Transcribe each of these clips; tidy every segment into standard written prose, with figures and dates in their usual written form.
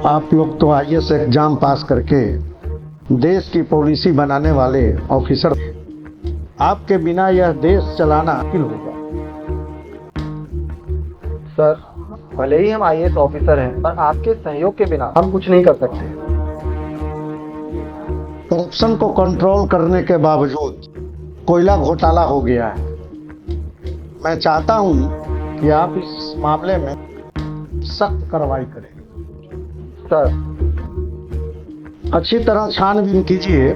आप लोग तो आईएएस एग्जाम पास करके देश की पॉलिसी बनाने वाले ऑफिसर, आपके बिना यह देश चलाना मुश्किल होगा। सर, भले ही हम आईएएस ऑफिसर हैं, पर आपके सहयोग के बिना हम कुछ नहीं कर सकते। करप्शन को कंट्रोल करने के बावजूद कोयला घोटाला हो गया है। मैं चाहता हूं कि आप इस मामले में सख्त कार्रवाई करें। सर, अच्छी तरह छानबीन कीजिए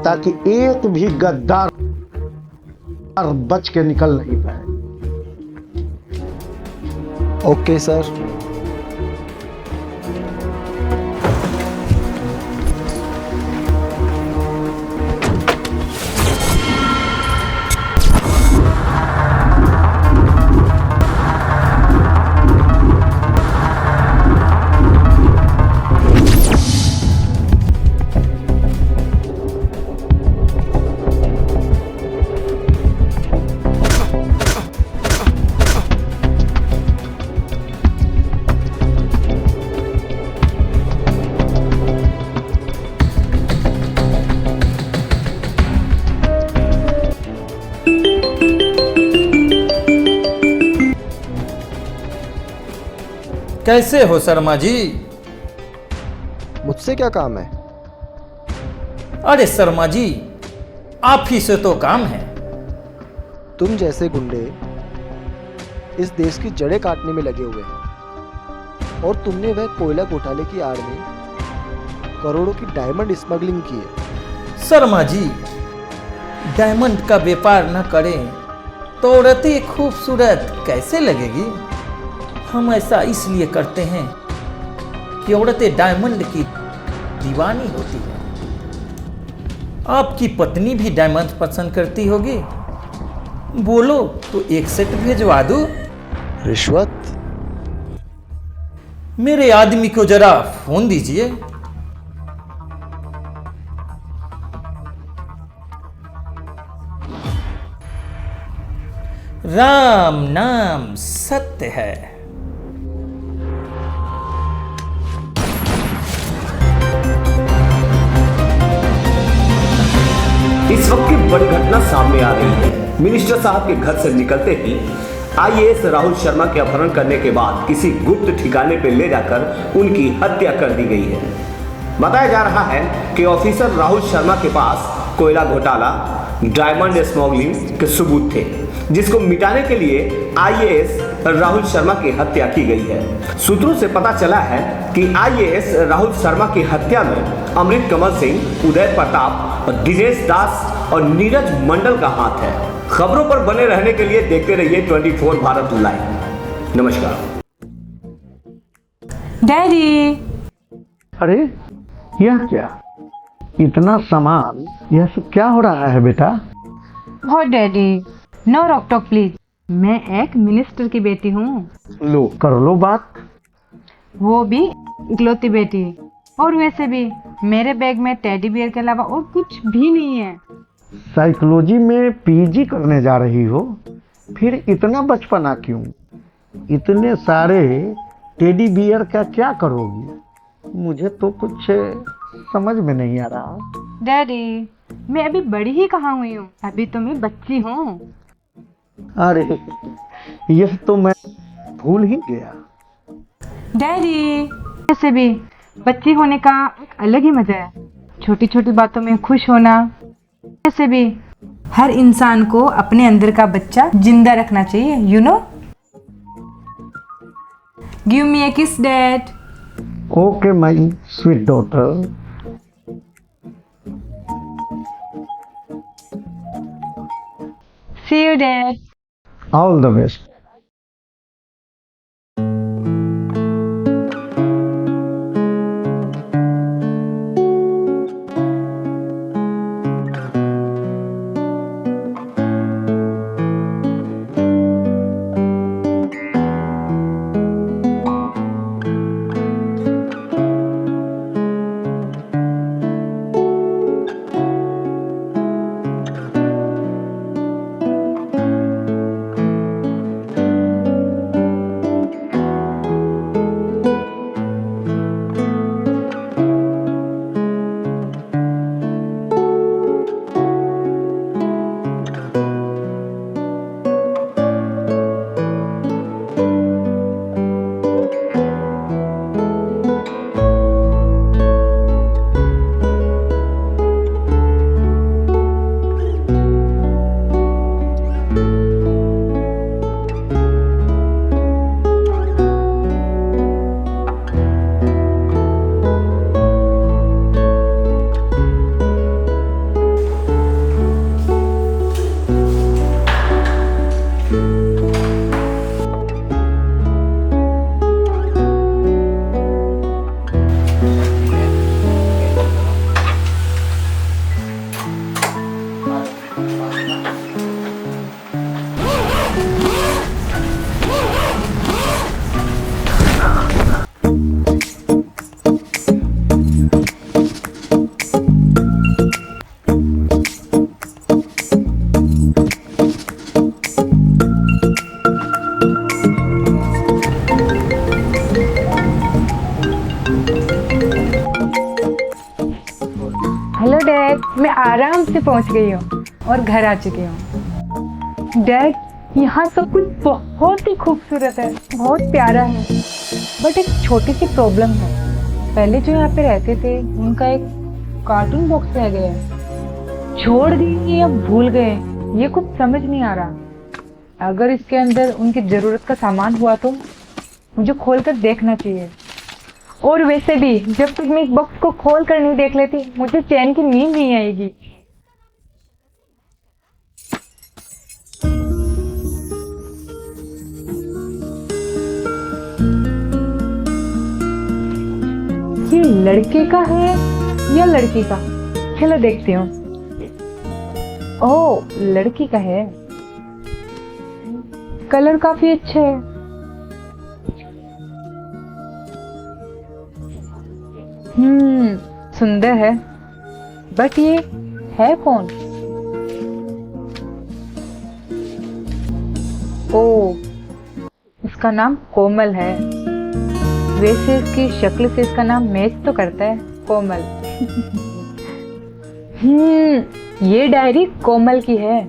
ताकि एक भी गद्दार बच के निकल नहीं पाए। Okay sir. कैसे हो शर्मा जी? मुझसे क्या काम है? अरे शर्मा जी, आप ही से तो काम है। तुम जैसे गुंडे इस देश की जड़ें काटने में लगे हुए हैं और तुमने वह कोयला घोटाले की आड़ में करोड़ों की डायमंड स्मगलिंग की है। शर्मा जी, डायमंड का व्यापार न करें तो औरतें खूबसूरत कैसे लगेगी? हम ऐसा इसलिए करते हैं कि औरतें डायमंड की दीवानी होती है। आपकी पत्नी भी डायमंड पसंद करती होगी। बोलो तो एक सेट भेजवा दूं? रिश्वत? मेरे आदमी को जरा फोन दीजिए। राम नाम सत्य है। इस वक्त की बड़ी घटना सामने आ रही है। मिनिस्टर साहब के घर से निकलते ही आईएएस राहुल शर्मा के अपहरण करने के बाद किसी गुप्त ठिकाने पर ले जाकर उनकी हत्या कर दी गई है। बताया जा रहा है कि ऑफिसर राहुल शर्मा के पास कोयला घोटाला, डायमंड स्मगलिंग के सबूत थे, जिसको मिटाने के लिए आईएएस राहुल शर्मा की हत्या की गई है। सूत्रों से पता चला है कि आईएएस राहुल शर्मा की हत्या में अमृत कमल सिंह, उदय प्रताप, दिनेश दास और नीरज मंडल का हाथ है। खबरों पर बने रहने के लिए देखते रहिए 24 भारत लाइव। नमस्कार। डैडी। अरे यह क्या, इतना सामान, यह सब क्या हो रहा है बेटा? हो डैडी, नो रोक टोक प्लीज। मैं एक मिनिस्टर की बेटी हूँ। लो कर लो बात। वो भी इकलौती बेटी। और वैसे भी मेरे बैग में टेडी बियर के अलावा और कुछ भी नहीं है। साइकोलॉजी में पीजी करने जा रही हो, फिर इतना बचपना क्यों? इतने सारे टेडी बियर का क्या करोगी? मुझे तो कुछ समझ में नहीं आ रहा। डैडी, मैं अभी बड़ी ही कहाँ हुई हूँ, अभी तो मैं बच्ची हूँ। अरे यह तो मैं भूल ही गया। डैडी, वैसे भी बच्ची होने का एक अलग ही मजा है। छोटी छोटी बातों में खुश होना। वैसे भी हर इंसान को अपने अंदर का बच्चा जिंदा रखना चाहिए, you know. Give me a kiss dad. Okay my sweet daughter. See you dad. All the best. मैं आराम से पहुंच गई हूँ और घर आ चुकी हूँ। डैड, यहाँ सब कुछ बहुत ही खूबसूरत है, बहुत प्यारा है, बट एक छोटी सी प्रॉब्लम है। पहले जो यहाँ पे रहते थे उनका एक कार्टून बॉक्स रह गया है। छोड़ दिए या भूल गए, ये कुछ समझ नहीं आ रहा। अगर इसके अंदर उनकी जरूरत का सामान हुआ तो मुझे खोल कर देखना चाहिए। और वैसे भी जब तक मैं इस बॉक्स को खोल कर नहीं देख लेती मुझे चैन की नींद नहीं आएगी। ये लड़के का है या लड़की का? चलो देखती हूँ। ओह, लड़की का है। कलर काफी अच्छा है। सुंदर है, बट ये है कौन? ओह, इसका नाम कोमल है। वैसे इसकी शक्ल से इसका नाम मैच तो करता है, कोमल। ये डायरी कोमल की है,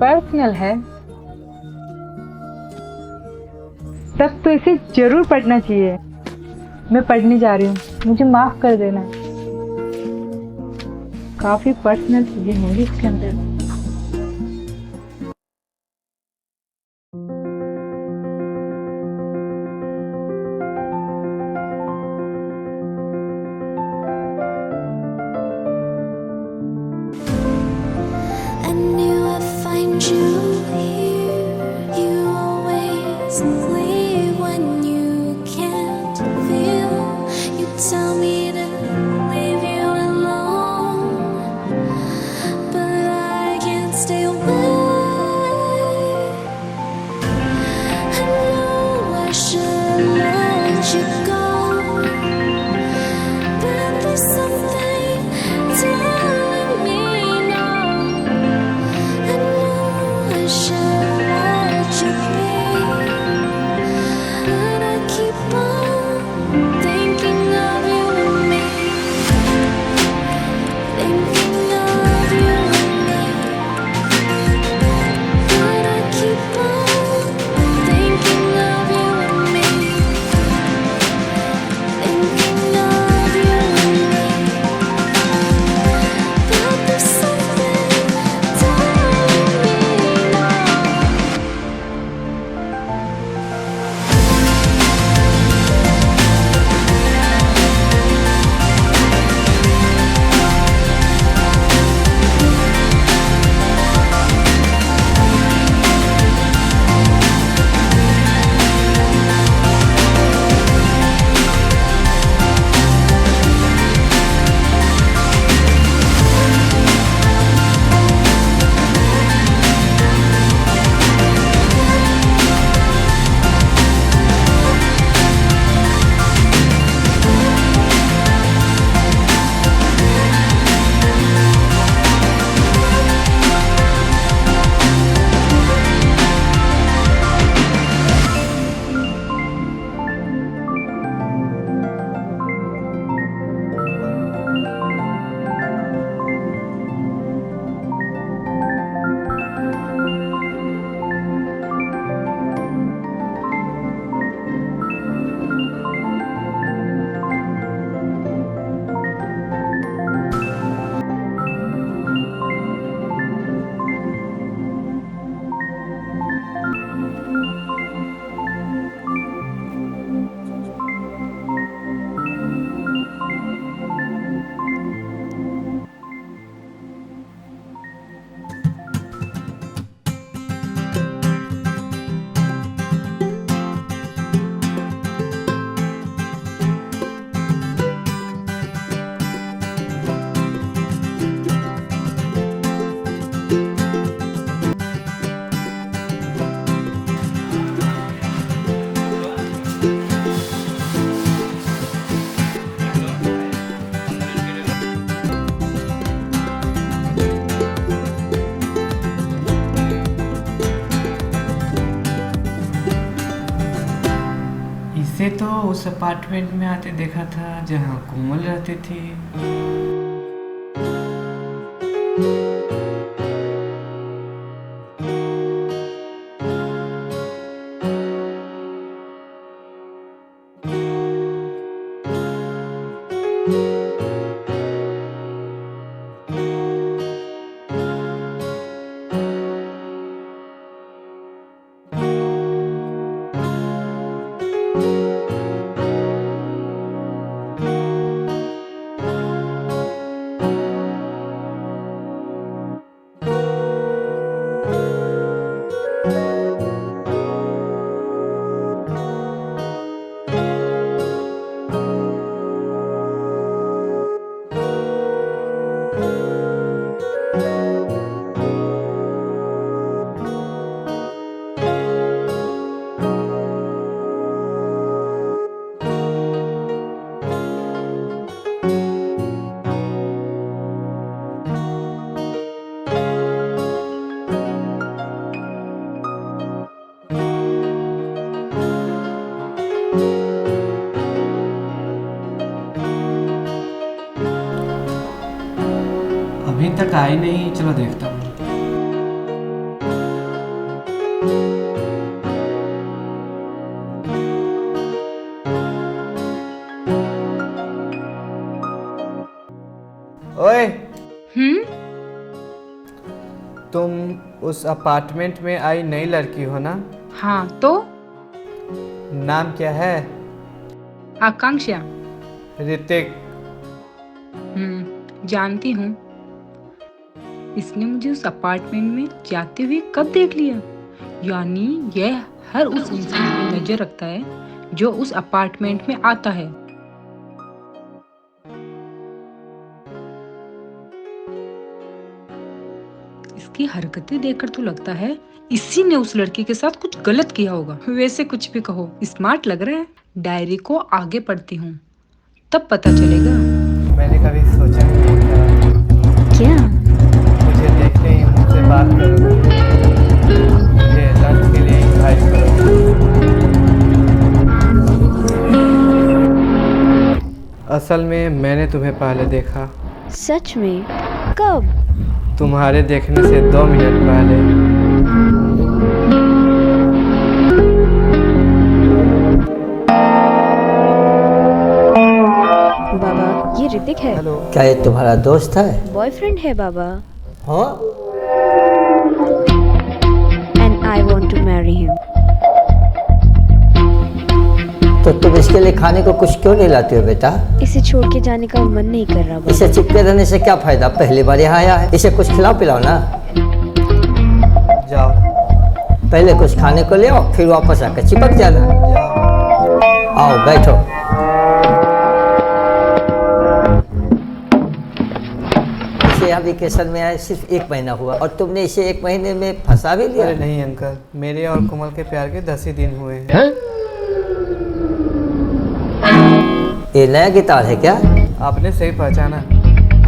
पर्सनल है। तब तो इसे जरूर पढ़ना चाहिए। मैं पढ़ने जा रही हूँ, मुझे माफ कर देना। काफी पर्सनल चीजें होंगी इसके अंदर। I knew I'd find you here. You always leave when you can't feel. You tell me to leave you alone, but I can't stay away. I know I should let you go, but there's something telling me no. I know I should let you be, but I keep on thinking of you and me, thinking of you and me, but I keep on thinking of you and me, thinking of you and me, but there's something telling me no. इसे तो उस apartment में आते देखा था जहाँ कोमल रहती थी। अभी तक आई नहीं, चलो देखता हूँ। ओए, तुम उस अपार्टमेंट में आई नई लड़की हो ना? हाँ तो नाम क्या है? आकांक्षा। ऋतिक। जानती हूँ। इसने मुझे उस अपार्टमेंट में जाते हुए कब देख लिया? यानी यह हर उस इंसान पर नजर रखता है जो उस अपार्टमेंट में आता है। इसकी हरकतें देखकर तो लगता है इसी ने उस लड़की के साथ कुछ गलत किया होगा। वैसे कुछ भी कहो, स्मार्ट लग रहा है। डायरी को आगे पढ़ती हूँ, तब पता चलेगा। मैंने कभी सोचा नहीं था क्या? मुझे देखते ही मुझसे बात करोगे, मुझे लंच के लिए इनवाइट करोगे। असल में मैंने तुम्हें पहले देखा। सच में? कब? तुम्हारे देखने से 2 मिनट पहले। बाबा, ये ऋतिक है। हेलो। क्या ये तुम्हारा दोस्त है? बॉयफ्रेंड है बाबा। हाँ? And I want to marry him. तो तुम इसके लिए खाने को कुछ क्यों नहीं लाती हो बेटा? इसे छोड़ के जाने का मन नहीं कर रहा बाबा। इसे चिपके रहने से क्या फायदा? पहली बार यहाँ आया है, इसे कुछ खिलाओ पिलाओ ना। जाओ पहले कुछ खाने को ले आओ, फिर वापस आकर चिपक जाना। जाओ। आओ बैठो। इसे यहाँ वेकेशन में आए सिर्फ 1 महीना हुआ और तुमने इसे 1 महीने में फंसा भी लिया। अरे नहीं अंकल, मेरे और कोमल के प्यार के 10 ही दिन हुए हैं। ये नया गिटार है क्या? आपने सही पहचाना,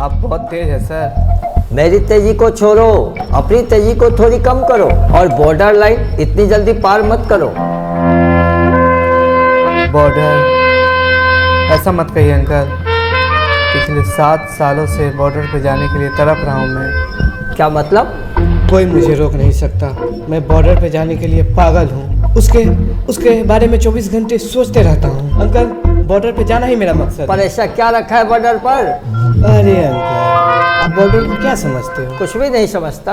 आप बहुत तेज है सर। मेरी तेजी को छोड़ो, अपनी तेजी को थोड़ी कम करो और बॉर्डर लाइन इतनी जल्दी पार मत करो। बॉर्डर? ऐसा मत कहिए अंकल, पिछले 7 सालों से बॉर्डर पे जाने के लिए तड़प रहा हूँ मैं। क्या मतलब? कोई मुझे रोक नहीं सकता। मैं बॉर्डर पे जाने के लिए पागल हूँ। उसके बारे में 24 घंटे सोचते रहता हूँ। अंकल, बॉर्डर पे जाना ही मेरा मकसद पर है। ऐसा क्या रखा है बॉर्डर पर? अरे अंकल, आप बॉर्डर को क्या समझते हो? कुछ भी नहीं समझता।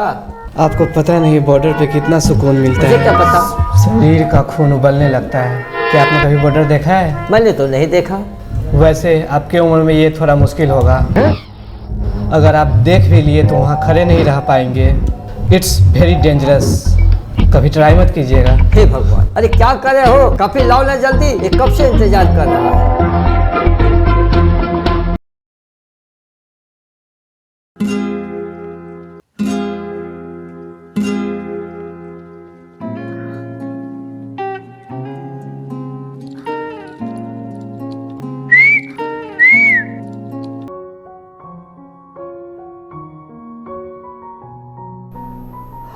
आपको पता नहीं बॉर्डर पे कितना सुकून मिलता मुझे है। क्या पता? शरीर का खून उबलने लगता है। क्या आपने कभी बॉर्डर देखा है? मैंने तो नहीं देखा। वैसे आपके उम्र में ये थोड़ा मुश्किल होगा। अगर आप देख भी लिए तो वहाँ खड़े नहीं रह पाएंगे। It's very dangerous. कभी ट्राई मत कीजिएगा। हे भगवान, अरे क्या कर रहे हो? काफी लाओ ना जल्दी, ये कब से इंतजार कर रहा है।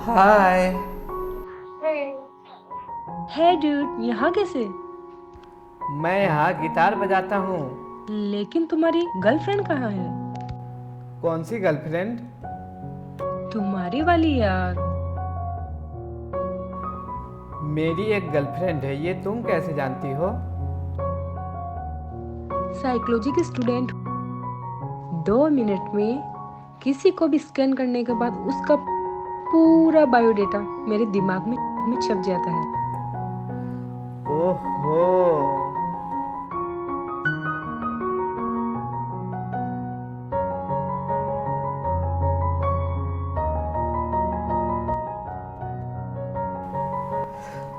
हाय। है डूड, यहाँ कैसे? मैं यहाँ गिटार बजाता हूँ। लेकिन तुम्हारी गर्लफ्रेंड कहाँ है? कौन सी गर्लफ्रेंड? तुम्हारी वाली यार। मेरी एक गर्लफ्रेंड है, ये तुम कैसे जानती हो? साइकोलॉजी की स्टूडेंट 2 मिनट में किसी को भी स्कैन करने के बाद उसका पूरा बायोडेटा मेरे दिमाग में छप जाता है। ओहो,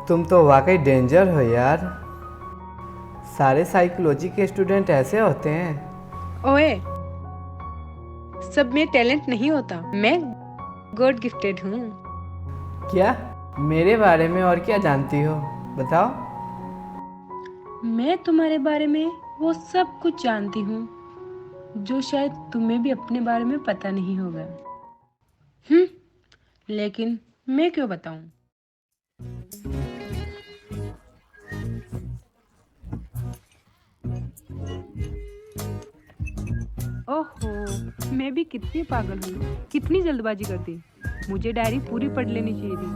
तुम तो वाकई डेंजर हो यार। सारे साइकोलॉजी के स्टूडेंट ऐसे होते हैं। ओए, सब में टैलेंट नहीं होता, मैं गॉड गिफ्टेड हूँ। क्या मेरे बारे में और क्या जानती हो, बताओ? मैं तुम्हारे बारे में वो सब कुछ जानती हूँ जो शायद तुम्हें भी अपने बारे में पता नहीं होगा। लेकिन मैं क्यों बताऊं? ओहो, मैं भी कितनी पागल हूँ, कितनी जल्दबाजी करती। मुझे डायरी पूरी पढ़ लेनी चाहिए थी।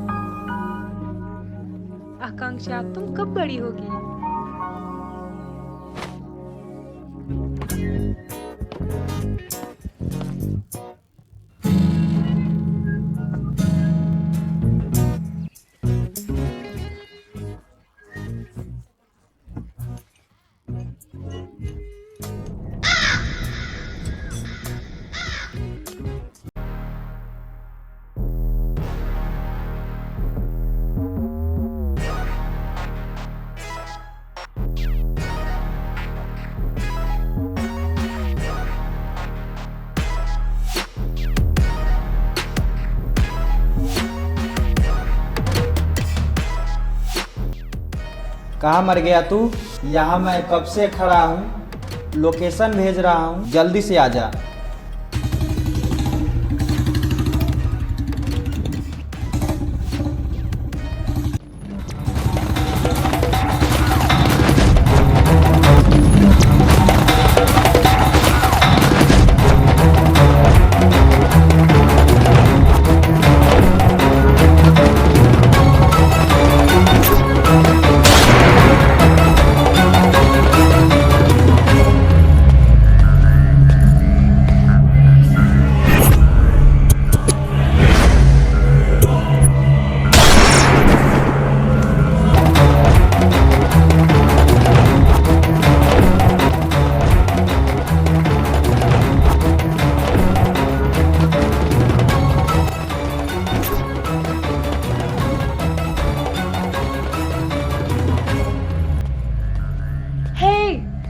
आकांक्षा, तुम कब बड़ी होगी? कहाँ मर गया तू? यहाँ मैं कब से खड़ा हूँ, लोकेशन भेज रहा हूँ, जल्दी से आ जा।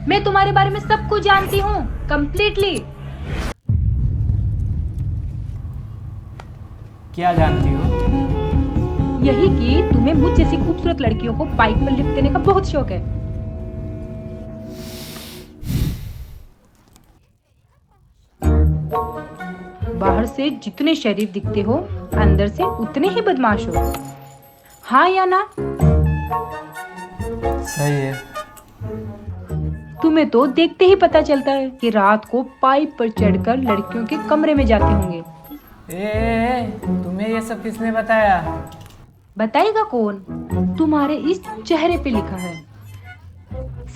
मैं तुम्हारे बारे में सब कुछ जानती हूँ, कंप्लीटली। क्या जानती हो? यही कि तुम्हें मुझ जैसी खूबसूरत लड़कियों को बाइक पर लिफ्ट देने का बहुत शौक है। बाहर से जितने शरीफ दिखते हो, अंदर से उतने ही बदमाश हो। हाँ या ना? सही है। तुम्हें तो देखते ही पता चलता है कि रात को पाइप पर चढ़कर लड़कियों के कमरे में जाते होंगे। तुम्हें ये सब किसने बताया? बताएगा कौन? तुम्हारे इस चेहरे पे लिखा है।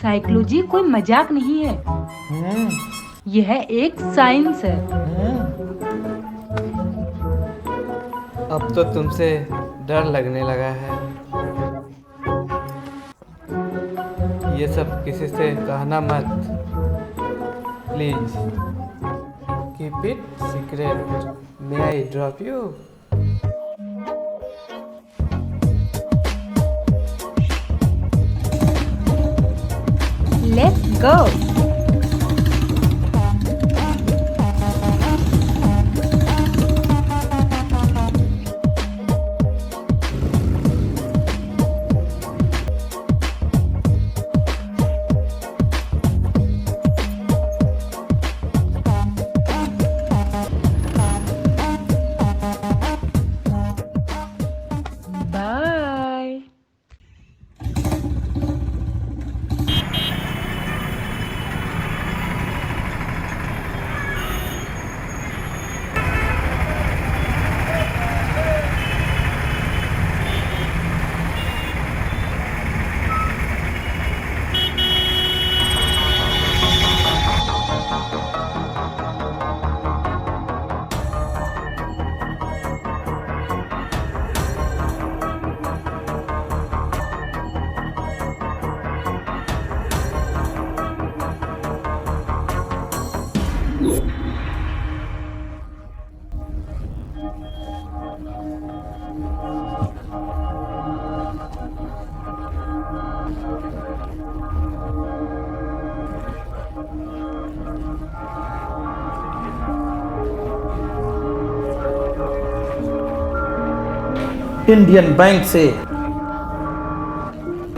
साइकोलॉजी कोई मजाक नहीं है, यह एक साइंस है। अब तो तुमसे डर लगने लगा है। ये सब किसी से कहना मत, please keep it secret. May I drop you? Let's go. Indian bank से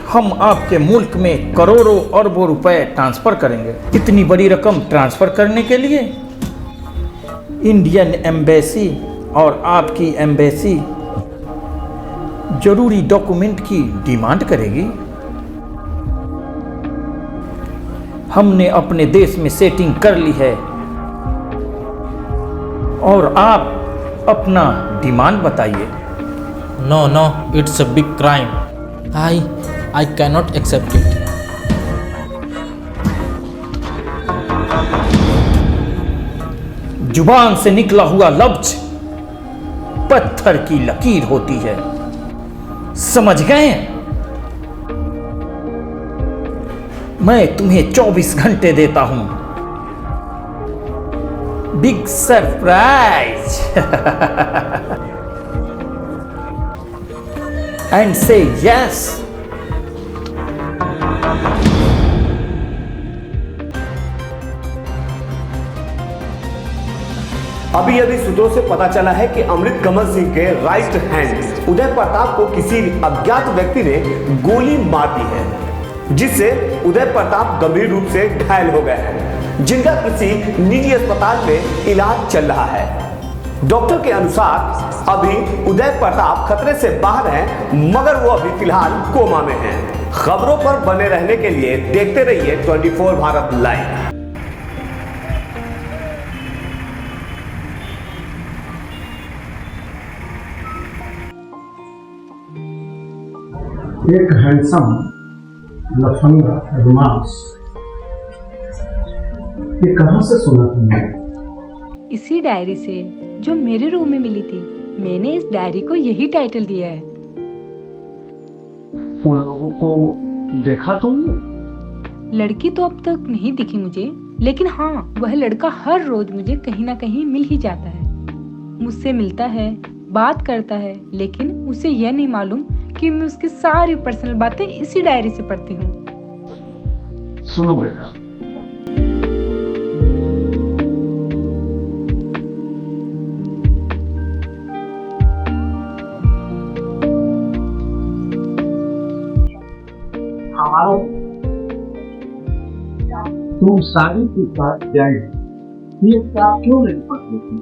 हम आपके मुल्क में करोड़ों अरबों रुपए ट्रांसफर करेंगे। इतनी बड़ी रकम ट्रांसफर करने के लिए इंडियन एम्बेसी और आपकी एम्बेसी जरूरी डॉक्यूमेंट की डिमांड करेगी। हमने अपने देश में सेटिंग कर ली है और आप अपना डिमांड बताइए। No, no, it's a big crime. I cannot accept it. जुबान से निकला हुआ लफ्ज पत्थर की लकीर होती है, समझ गए? मैं तुम्हें 24 घंटे देता हूं। Big surprise. And say yes. अभी सूत्रों से पता चला है कि अमृत कमल सिंह के राइट हैंड उदय प्रताप को किसी अज्ञात व्यक्ति ने गोली मार दी है, जिससे उदय प्रताप गंभीर रूप से घायल हो गए हैं, जिनका किसी निजी अस्पताल में इलाज चल रहा है। डॉक्टर के अनुसार अभी उदय प्रताप खतरे से बाहर हैं, मगर वो अभी फिलहाल कोमा में हैं। खबरों पर बने रहने के लिए देखते रहिए 24 भारत लाइव। एक हैंडसम लफंगा बदमाश, ये कहां से सुना तुमने? इसी डायरी से जो मेरे रूम में मिली थी। मैंने इस डायरी को यही टाइटल दिया है। उन लोगों को देखा तुमने? लड़की तो अब तक नहीं दिखी मुझे, लेकिन हाँ, वह लड़का हर रोज मुझे कहीं ना कहीं मिल ही जाता है। मुझसे मिलता है, बात करता है, लेकिन उसे यह नहीं मालूम कि मैं उसकी सारी पर्सनल बातें इसी डायरी से पढ़ती हूँ। सुनो बेटा, हमारा तुम शादी के साथ जाए, ये क्या क्यों नहीं पढ़ती थी?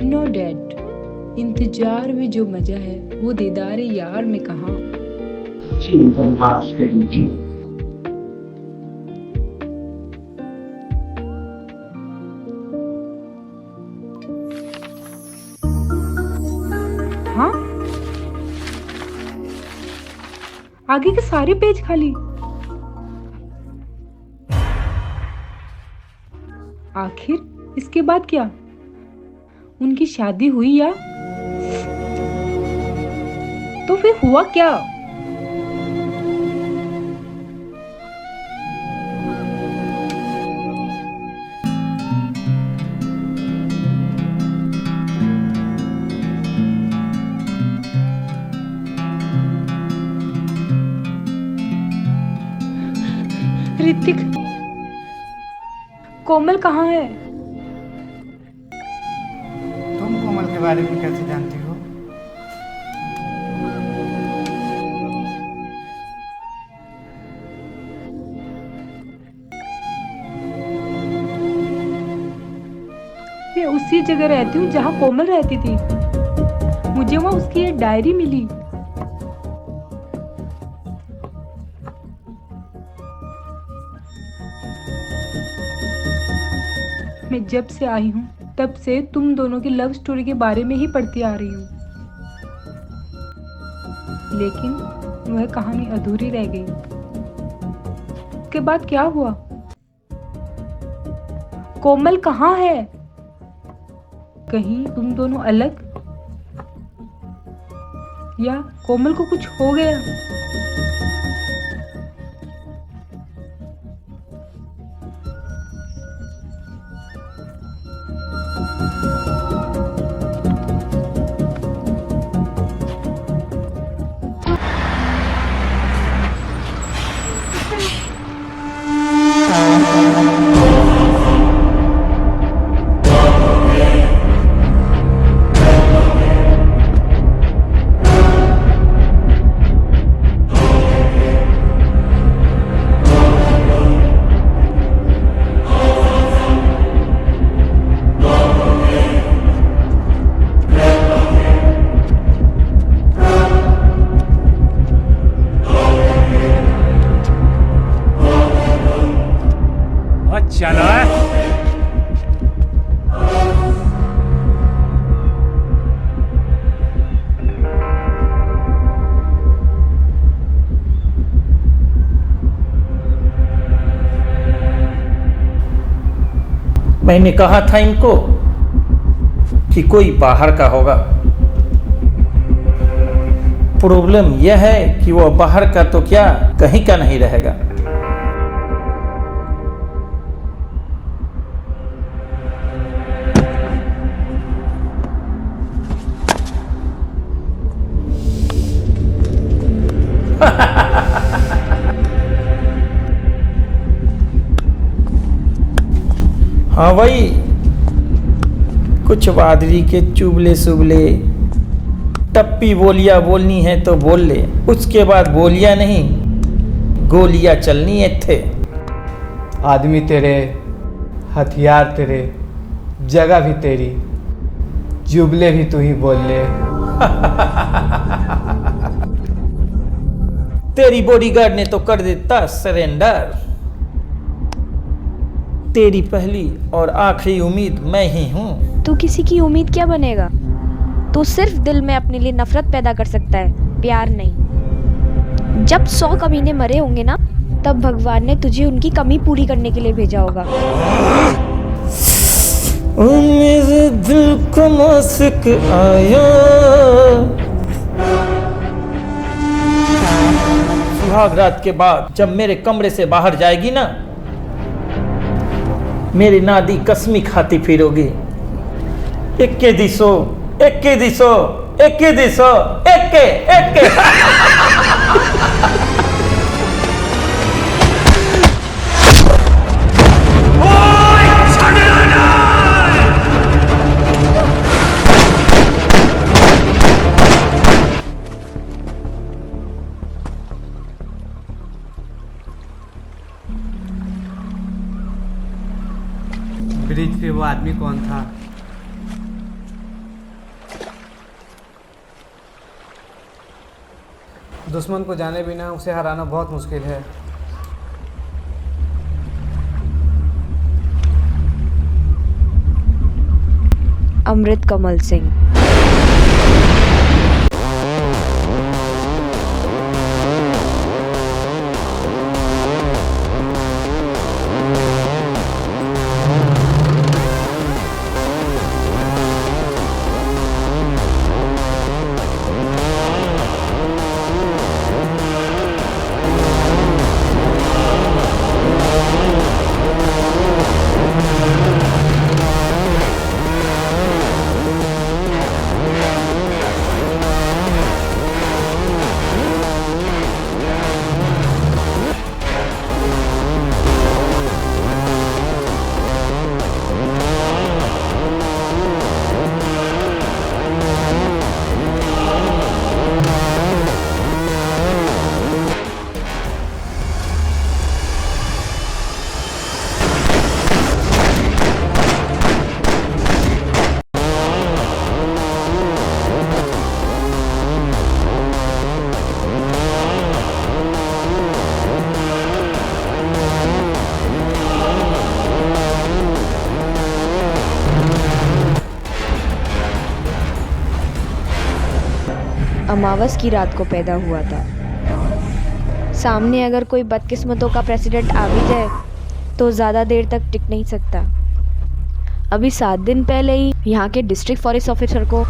नो डैड, इंतजार में जो मजा है वो दीदार यार में कहाँ। हाँ, आगे के सारे पेज खाली। आखिर इसके बाद क्या? उनकी शादी हुई या तो फिर हुआ क्या? ऋतिक, कोमल कहाँ है? तुम कोमल के बारे में कैसे जानती हो? मैं उसी जगह रहती हूँ जहाँ कोमल रहती थी। मुझे वहाँ उसकी एक डायरी मिली। मैं जब से आई हूँ तब से तुम दोनों की लव स्टोरी के बारे में ही पढ़ती आ रही हूँ, लेकिन वह कहानी अधूरी रह गई। उसके बाद क्या हुआ? कोमल कहाँ है? कहीं तुम दोनों अलग, या कोमल को कुछ हो गया? मैंने कहा था इनको कि कोई बाहर का होगा। प्रॉब्लम यह है कि वो बाहर का तो क्या कहीं का नहीं रहेगा। हाँ भाई, कुछ बादरी के चुबले सुबले टप्पी बोलियां बोलनी है तो बोल ले, उसके बाद बोलियां नहीं गोलियां चलनी है थे। आदमी तेरे, हथियार तेरे, जगह भी तेरी, जुबले भी तू ही बोल ले। तेरी बॉडीगार्ड ने तो कर देता सरेंडर। तेरी पहली और आखिरी उम्मीद मैं ही हूँ। तू किसी की उम्मीद क्या बनेगा? तू सिर्फ दिल में अपने लिए नफरत पैदा कर सकता है, प्यार नहीं। जब 100 कमीने मरे होंगे ना, तब भगवान ने तुझे उनकी कमी पूरी करने के लिए भेजा होगा। मेरे दिल को मासिक आया, सुहाग रात के बाद जब मेरे कमरे से बाहर जाएगी ना, मेरी नादी कसमी खाती फिरोगी। इक्के दिसो, इक्के दिसो, इक्के दिसो, इक्के इक्के। ब्रिज पे वो आदमी कौन था? दुश्मन को जाने बिना उसे हराना बहुत मुश्किल है। अमृत कमल सिंह। अमावस की रात को पैदा हुआ था। सामने अगर कोई बदकिस्मतों का प्रेसिडेंट आ भी जाए तो ज़्यादा देर तक टिक नहीं सकता। अभी 7 दिन पहले ही यहाँ के डिस्ट्रिक्ट फॉरेस्ट ऑफिसर को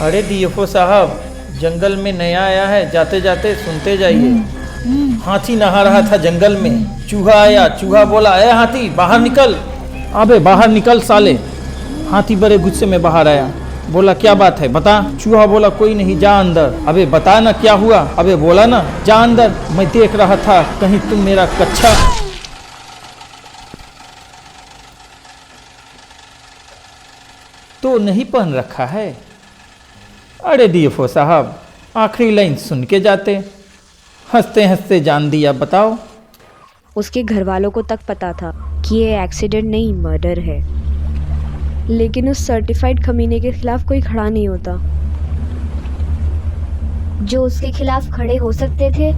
अरे डीएफओ साहब, जंगल में नया आया है, जाते जाते सुनते जाइए। हाथी नहा रहा था जंगल में, चूहा आया, चूहा बोला, ए हाथी बाहर निकल। अबे बाहर निकल साले। हाथी बड़े गुस्से में बाहर आया, बोला क्या बात है बता। चूहा बोला कोई नहीं, जा अंदर। अबे बता ना क्या हुआ। अबे बोला ना, जा अंदर, मैं देख रहा था कहीं तुम मेरा कच्छा। तो नहीं पहन रखा है। अरे डीएफओ साहब, आखिरी लाइन सुन के जाते। हंसते हंसते जान दिया, बताओ। उसके घर वालों को तक पता था कि ये एक्सीडेंट नहीं मर्डर है, लेकिन उस सर्टिफाइड कमीने के खिलाफ कोई खड़ा नहीं होता। जो उसके खिलाफ खड़े हो सकते थे,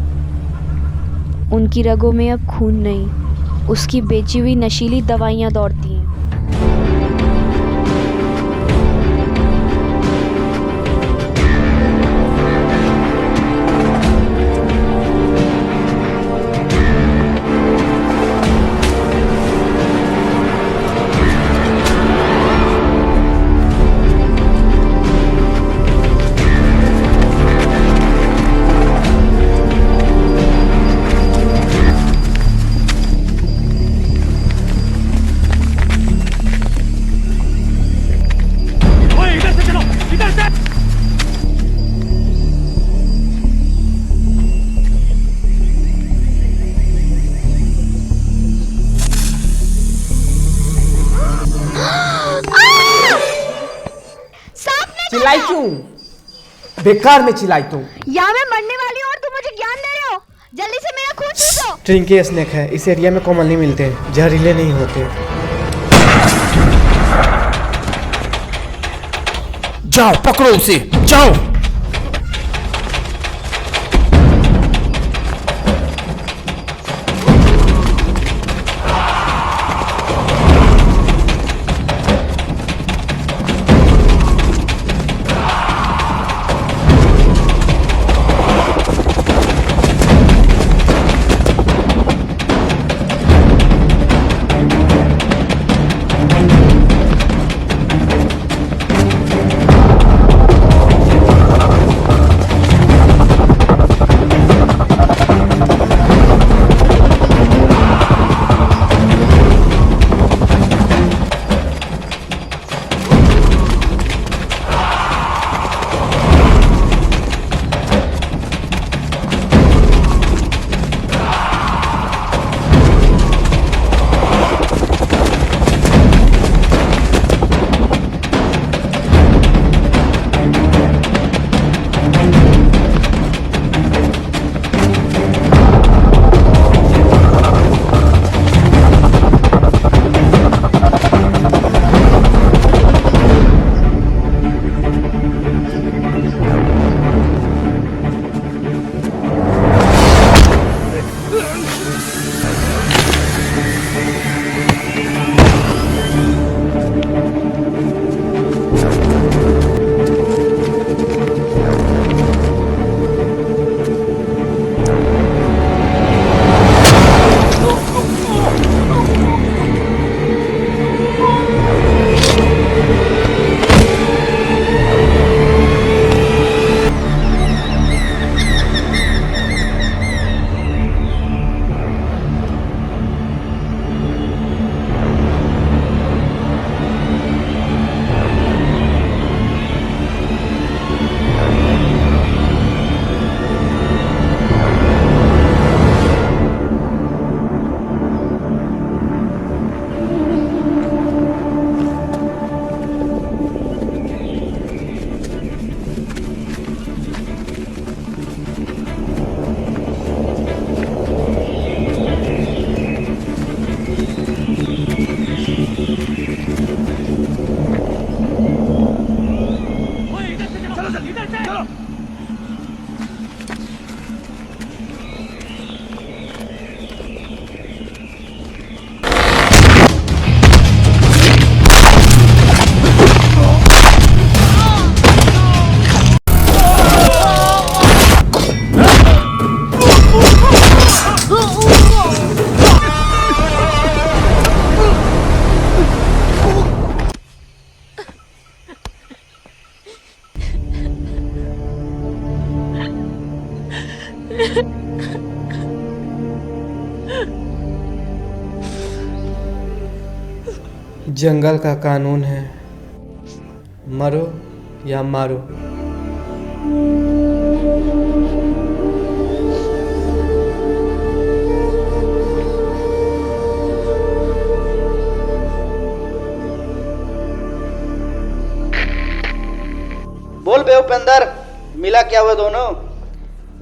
उनकी रगों में अब खून नहीं, उसकी बेची हुई नशीली दवाइयाँ दौड़ती हैं। चिल्लाई क्यों? बेकार में चिल्लाई तुम। या मैं मरने वाली हूँ और तुम मुझे ज्ञान दे रहे हो। जल्दी से मेरा खून चूसो। ट्रिंकी स्नेक है, इस एरिया में कॉमनली मिलते हैं, जहरीले नहीं होते। जाओ पकड़ो उसे, जाओ। जंगल का कानून है, मरो या मारो। बोल बे उपेंद्र, मिला क्या हुआ दोनों?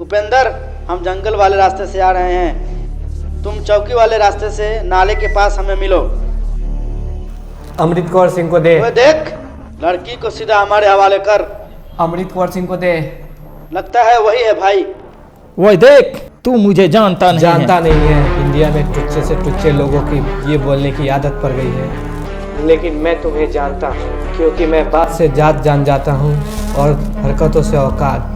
उपेंद्र, हम जंगल वाले रास्ते से आ रहे हैं, तुम चौकी वाले रास्ते से नाले के पास हमें मिलो। अमृत कौर सिंह को दे। ओए देख, लड़की को सीधा हमारे हवाले कर। अमृत कौर सिंह को दे। लगता है वही है भाई। वही देख, तू मुझे जानता नहीं है। इंडिया में टुच्चे से टुच्चे लोगों की ये बोलने की आदत पड़ गई है, लेकिन मैं तुम्हें जानता हूँ, क्योंकि मैं बात से जात जान जाता हूँ और हरकतों से औकात।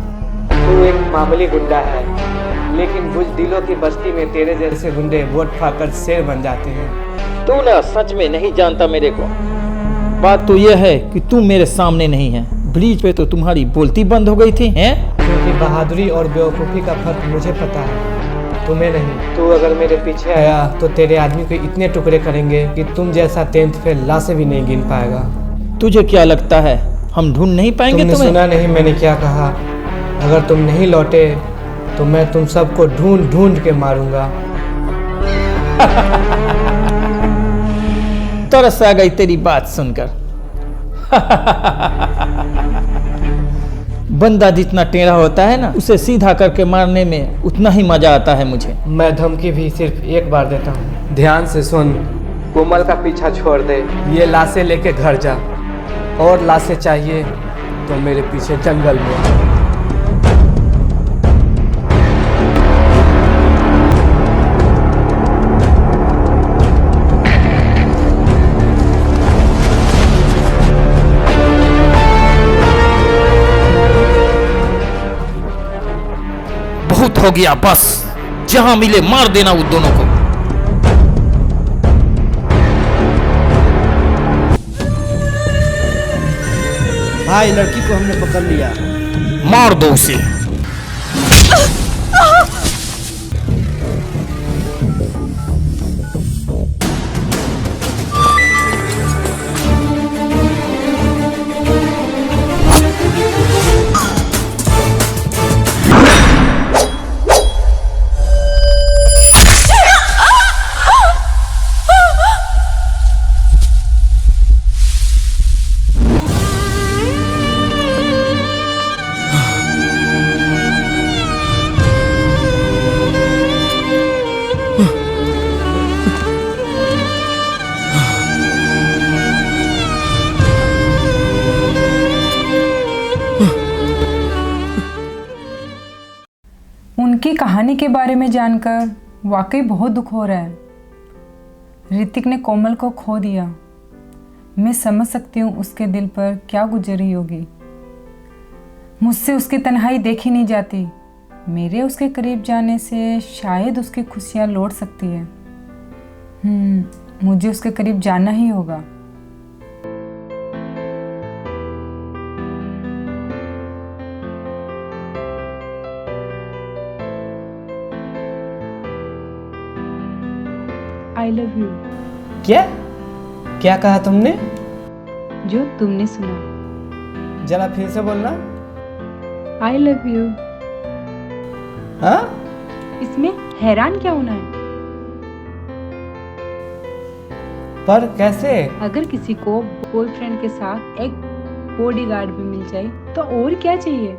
तू एक मामूली गुंडा है, लेकिन बुज़दिलों की बस्ती में तेरे जैसे गुंडे वोट पाकर शेर बन जाते हैं। तू ना सच में नहीं जानता मेरे को। बात तो यह है कि तू मेरे सामने नहीं है। ब्रिज पे तो तुम्हारी बोलती बंद हो गई थी, हैं? क्योंकि बहादुरी और बेवकूफ़ी का फर्क मुझे पता है, तुम्हें नहीं। तू अगर मेरे पीछे आया तो तेरे आदमी को इतने टुकड़े करेंगे कि तुम जैसा 10th फेल लाशें भी नहीं गिन पाएगा। तुझे क्या लगता है हम ढूंढ नहीं पाएंगे तुमने तुम्हें? सुना नहीं मैंने क्या कहा? अगर तुम नहीं लौटे तो मैं तुम सबको ढूंढ ढूंढ के मारूंगा। तरस आ गई तेरी बात सुनकर। बंदा जितना टेढ़ा होता है ना, उसे सीधा करके मारने में उतना ही मजा आता है मुझे। मैं धमकी भी सिर्फ एक बार देता हूँ, ध्यान से सुन। कोमल का पीछा छोड़ दे, ये लाशें लेके घर जा, और लाशें चाहिए तो मेरे पीछे जंगल में। बहुत हो गया, बस जहां मिले मार देना उन दोनों को। भाई, लड़की को हमने पकड़ लिया। मार दो उसे। उनकी कहानी के बारे में जानकर वाकई बहुत दुख हो रहा है। ऋतिक ने कोमल को खो दिया। मैं समझ सकती हूँ उसके दिल पर क्या गुजर रही होगी। मुझसे उसकी तन्हाई देखी नहीं जाती। मेरे उसके करीब जाने से शायद उसकी खुशियाँ लौट सकती है। मुझे उसके करीब जाना ही होगा। I love you। क्या क्या कहा तुमने? जो तुमने सुना। जरा फिर से बोलना। I love you। हाँ? इसमें हैरान क्या होना है? पर कैसे? अगर किसी को बॉयफ्रेंड के साथ एक बॉडीगार्ड भी मिल जाए तो और क्या चाहिए?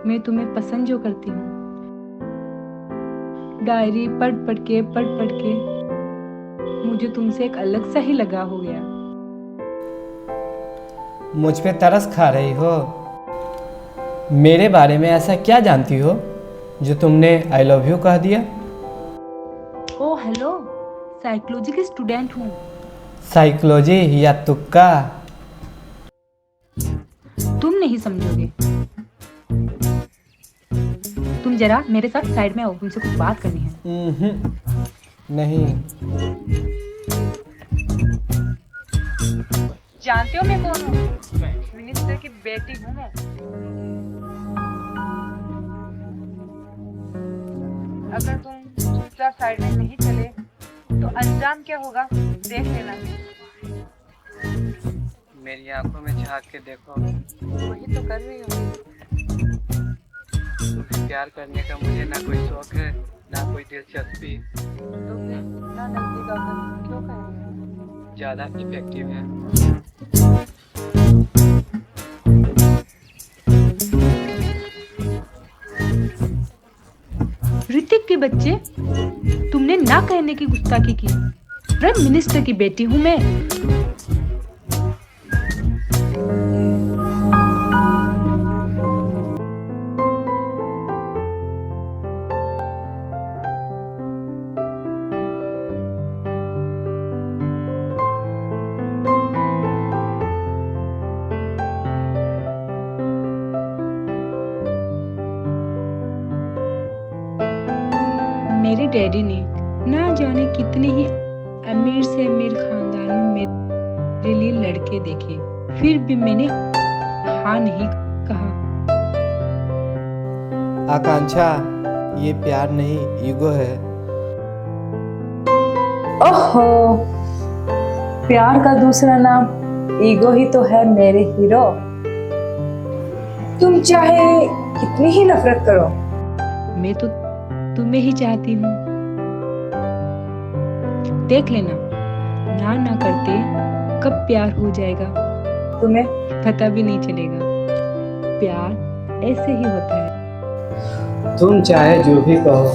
मैं तुम्हें पसंद जो करती हूँ, डायरी पढ़ पढ़ के मुझे तुमसे एक अलग सा ही लगाव हो गया। मुझ पे तरस खा रही हो? मेरे बारे में ऐसा क्या जानती हो जो तुमने आई लव यू कह दिया? ओह हेलो, साइकोलॉजी की स्टूडेंट हूँ। साइकोलॉजी या तुक्का? तुम नहीं समझोगे। तुम जरा मेरे साथ साइड में आओ, तुमसे कुछ बात करनी है। नहीं। जानते हो मैं कौन हूँ? मिनिस्टर की बेटी हूँ मैं। अगर तुम चुपचाप साइड में नहीं चले तो अंजाम क्या होगा देख लेना। मेरी आंखों में झांक के देखो। वही तो कर रही हूँ। तुम्हें प्यार करने का मुझे ना कोई शौक है ना कोई दिलचस्पी। तो फिर ना नजदीक आकर क्यों कर रही हो? ज्यादा इफेक्टिव है। ऋतिक के बच्चे, तुमने ना कहने की गुस्ताखी की। प्राइम मिनिस्टर की बेटी हूँ मैं। मेरे डैडी ने ना जाने कितने ही अमीर से अमीर खानदान में मेरे लिए लड़के देखे, फिर भी मैंने हाँ नहीं कहा। आकांक्षा, ये प्यार नहीं ईगो है। ओहो, प्यार का दूसरा नाम ईगो ही तो है मेरे हीरो। तुम चाहे कितनी ही नफरत करो, मैं तो तुम्हें ही चाहती हूँ। देख लेना, ना ना करते कब प्यार हो जाएगा तुम्हें पता भी नहीं चलेगा। प्यार ऐसे ही होता है। तुम चाहे जो भी कहो,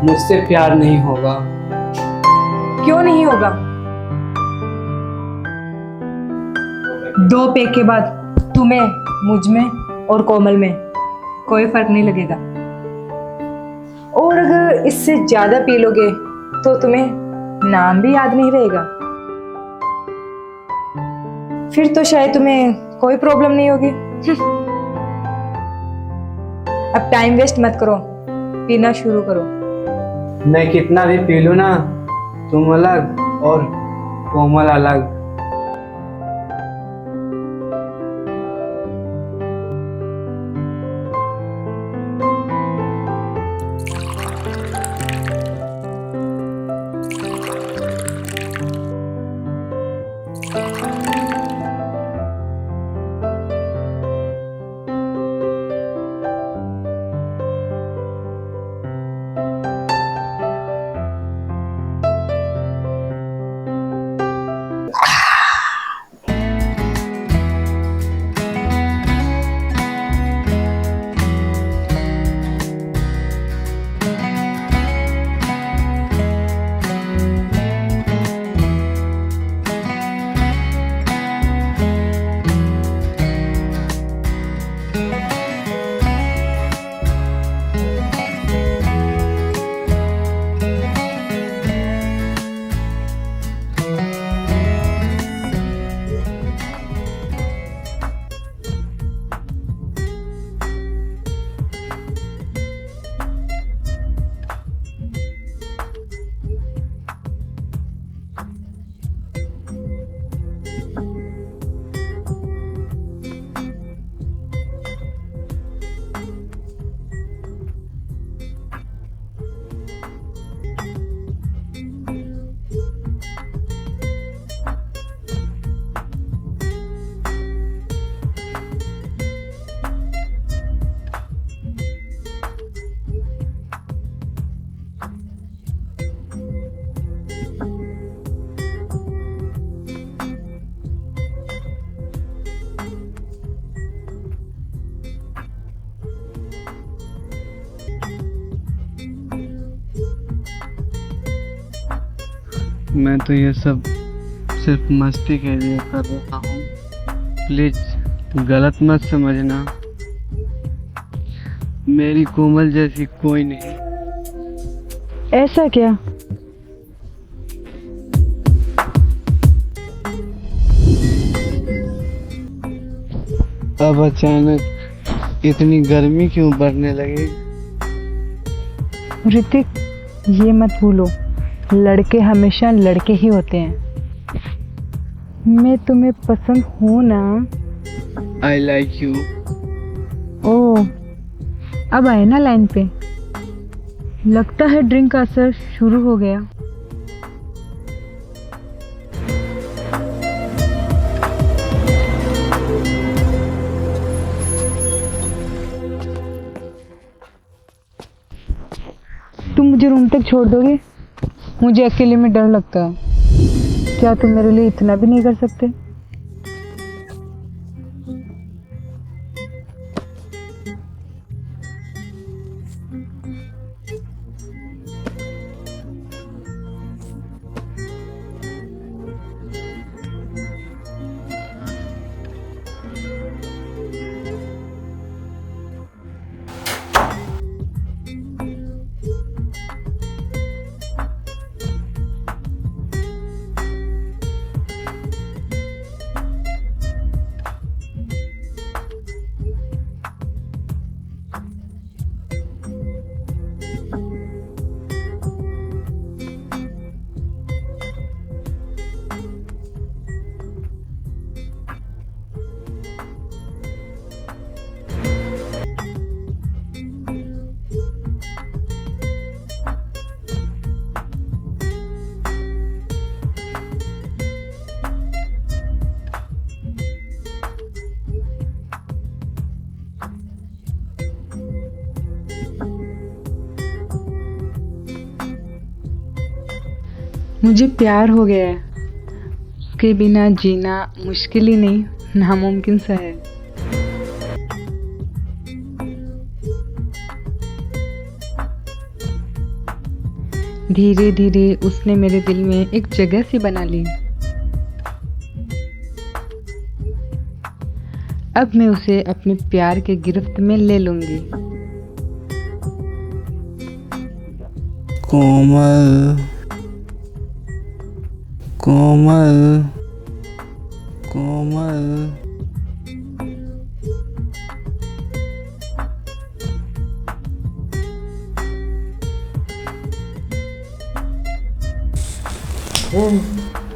मुझसे प्यार नहीं होगा। क्यों नहीं होगा? 2 पैक के बाद तुम्हें मुझ में और कोमल में कोई फर्क नहीं लगेगा। और अगर इससे ज्यादा पी लोगे तो तुम्हें नाम भी याद नहीं रहेगा। फिर तो शायद तुम्हें कोई प्रॉब्लम नहीं होगी। अब टाइम वेस्ट मत करो, पीना शुरू करो। मैं कितना भी पी लूं ना, तुम अलग और कोमल अलग। मैं तो ये सब सिर्फ मस्ती के लिए कर रहा हूँ, प्लीज गलत मत समझना। मेरी कोमल जैसी कोई नहीं। ऐसा क्या? अब अचानक इतनी गर्मी क्यों बढ़ने लगी? ऋतिक, ये मत भूलो, लड़के हमेशा लड़के ही होते हैं। मैं तुम्हें पसंद हूँ ना? I like you. ओह, अब आए ना लाइन पे। लगता है ड्रिंक का असर शुरू हो गया। तुम मुझे रूम तक छोड़ दोगे? मुझे अकेले में डर लगता है। क्या तुम मेरे लिए इतना भी नहीं कर सकते? मुझे प्यार हो गया है। उसके बिना जीना मुश्किल ही नहीं, नामुमकिन सा है। धीरे धीरे उसने मेरे दिल में एक जगह सी बना ली। अब मैं उसे अपने प्यार के गिरफ्त में ले लूंगी। कोमल कोमल कोमल।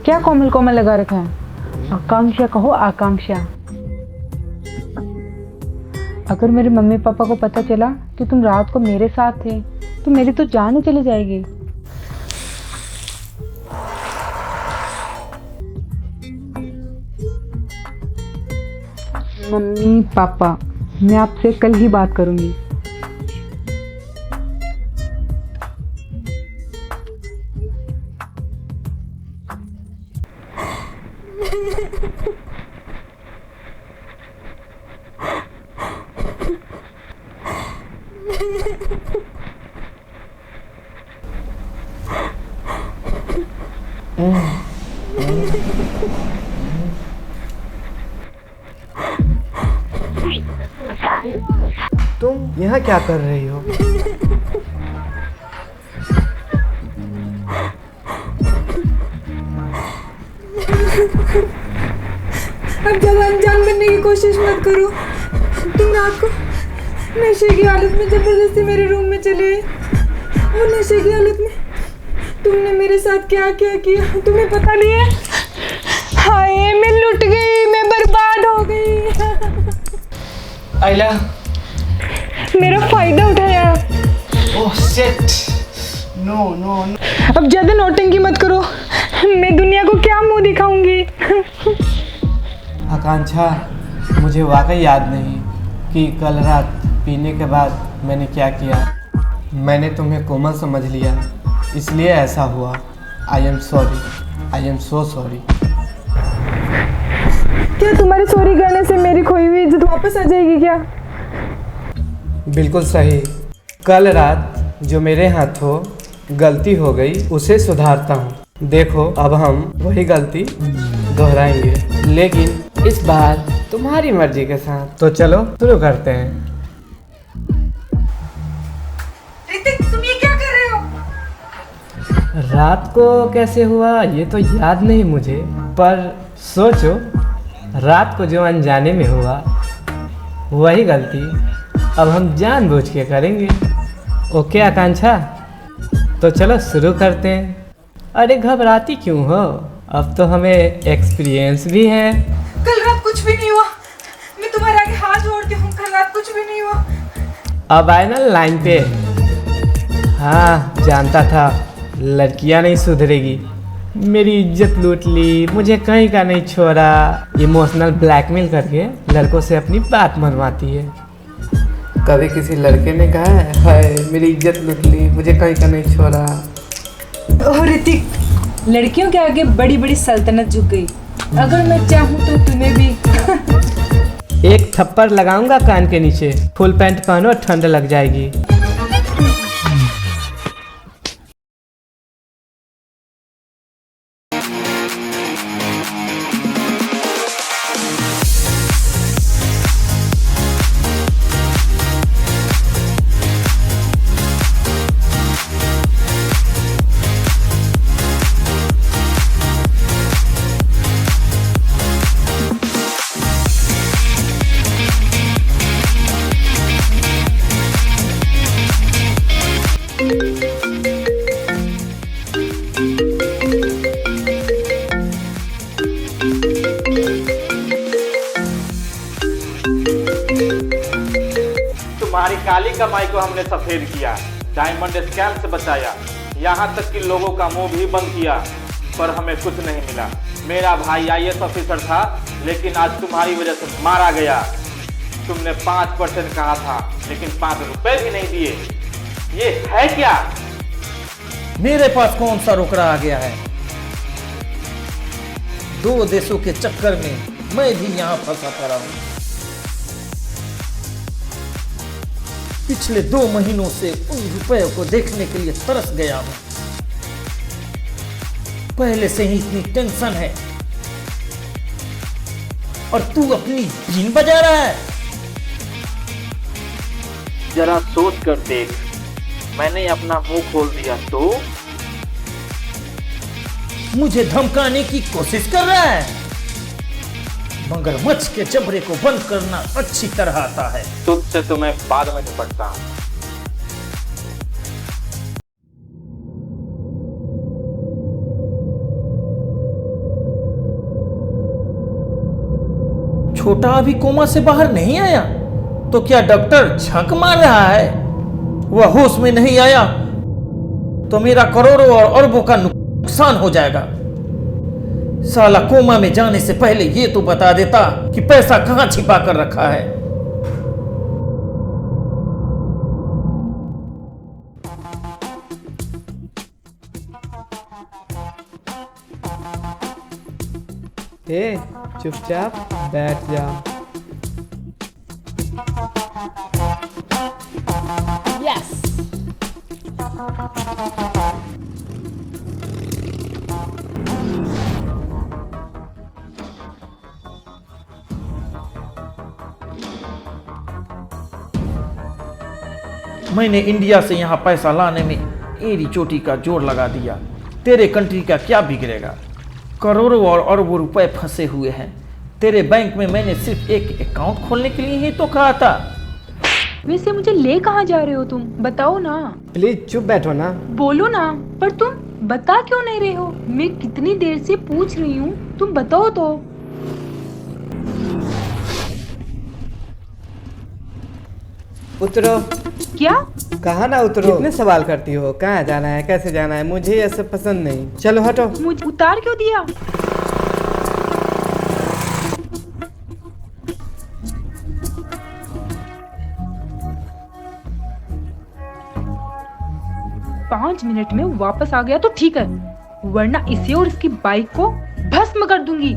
क्या कोमल कोमल लगा रखा है? आकांक्षा कहो, आकांक्षा। अगर मेरे मम्मी पापा को पता चला कि तुम रात को मेरे साथ थे तो मेरी तो जान ही चली जाएगी। मम्मी पापा, मैं आपसे कल ही बात करूंगी। तुम यहाँ क्या कर रही हो? अब ज़्यादा अनजान बनने की कोशिश मत करो। तुम रात को नशे की हालत में जबरदस्ती मेरे रूम में चले आए। वो नशे की हालत में तुमने मेरे साथ क्या क्या किया तुम्हें पता नहीं है? हाय, मैं लुट गई, मैं बर्बाद हो गई। आइला, मेरा फायदा उठाया। Oh shit, no no. अब ज्यादा नौटंकी मत करो, मैं दुनिया को क्या मुंह दिखाऊंगी। आकांक्षा, मुझे वाकई याद नहीं कि कल रात पीने के बाद मैंने क्या किया। मैंने तुम्हें कोमल समझ लिया, इसलिए ऐसा हुआ। I am sorry, I am so sorry. क्या तुम्हारे सॉरी कहने से मेरी खोई हुई इज्जत वापस आ जाएगी क्या? बिल्कुल सही। कल रात जो मेरे हाथों गलती हो गई उसे सुधारता हूँ। देखो, अब हम वही गलती दोहराएंगे, लेकिन इस बार तुम्हारी मर्जी के साथ। तो चलो शुरू करते हैं। ऋतिक, तुम ये क्या कर रहे हो? रात को कैसे हुआ ये तो याद नहीं मुझे, पर सोचो रात को जो अनजाने में हुआ वही गलती अब हम जानबूझ के करेंगे। ओके आकांक्षा, तो चलो शुरू करते हैं। अरे घबराती क्यों हो? अब तो हमें एक्सपीरियंस भी है। कल रात कुछ भी नहीं हुआ, मैं तुम्हारे आगे हाथ जोड़ती हूँ, कल रात कुछ भी नहीं हुआ। अब आए ना लाइन पे। हाँ जानता था लड़कियां नहीं सुधरेगी, मेरी इज्जत लूट ली, मुझे कहीं का नहीं छोड़ा। इमोशनल ब्लैकमेल करके लड़कों से अपनी बात मनवाती है। कभी किसी लड़के ने कहा है हाय मेरी इज्जत लूट ली, मुझे कहीं का नहीं छोड़ा। ओह ऋतिक, लड़कियों के आगे बड़ी बड़ी सल्तनत झुक गई, अगर मैं चाहूँ तो तुम्हें भी एक थप्पड़ लगाऊंगा कान के नीचे, फुल पैंट पहनो ठंड लग जाएगी। तुम्हारी काली कमाई को हमने सफेद किया, डायमंड स्कैम से बचाया, यहाँ तक कि लोगों का मुंह भी बंद किया, पर हमें कुछ नहीं मिला। मेरा भाई IAS ऑफिसर था, लेकिन आज तुम्हारी वजह से मारा गया। तुमने 5% कहा था, लेकिन 5 रुपए भी नहीं दिए। ये है क्या? मेरे पास कौन सा रोकड़ा आ गया है? 2 देशों के चक्कर में मैं भी यहाँ फंसा पड़ा हूँ। पिछले 2 महीनों से उन रुपयों को देखने के लिए तरस गया हूँ। पहले से ही इतनी टेंशन है और तू अपनी बीन बजा रहा है। जरा सोच कर देख, मैंने अपना मुंह खोल दिया तो मुझे धमकाने की कोशिश कर रहा है। मगरमच्छ के जबड़े को बंद करना अच्छी तरह आता है। तुझसे तो मैं बाद में निपटता हूँ। छोटा अभी कोमा से बाहर नहीं आया तो क्या डॉक्टर झक मार रहा है? वह होश में नहीं आया तो मेरा करोड़ों और अरबों का नुकसान हो जाएगा। साला कोमा में जाने से पहले ये तो बता देता कि पैसा कहां छिपा कर रखा है। ए, चुपचाप बैठ जा। यस। मैंने इंडिया से यहाँ पैसा लाने में एड़ी चोटी का जोर लगा दिया। तेरे कंट्री का क्या बिगड़ेगा? करोड़ों और अरबों रुपए फंसे हुए हैं। तेरे बैंक में मैंने सिर्फ एक अकाउंट खोलने के लिए ही तो कहा था। वैसे मुझे ले कहाँ जा रहे हो तुम? बताओ ना। प्लीज चुप बैठो ना। बोलो ना। पर तुम बता क्यों नहीं रहे हो? मैं कितनी देर से पूछ रही हूँ, तुम बताओ तो। उतरो। क्या? कहाँ ना उतरो? कितने सवाल करती हो? कहाँ जाना है, कैसे जाना है? मुझे ये सब पसंद नहीं। चलो हटो। मुझे उतार क्यों दिया? पाँच मिनट में वापस आ गया तो ठीक है, वरना इसे और इसकी बाइक को भस्म कर दूंगी।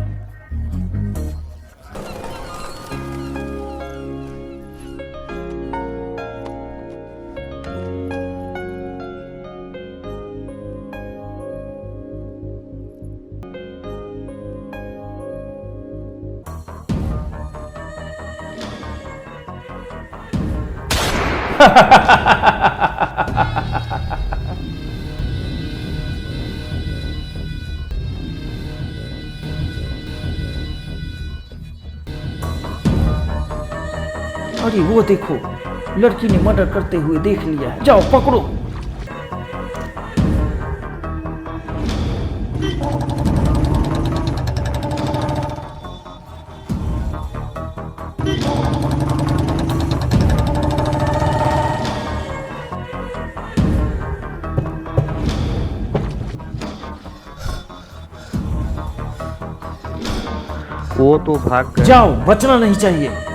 अरे वो देखो, लड़की ने मर्डर करते हुए देख लिया है। जाओ पकड़ो। वो तो भाग गए। जाओ, बचना नहीं चाहिए।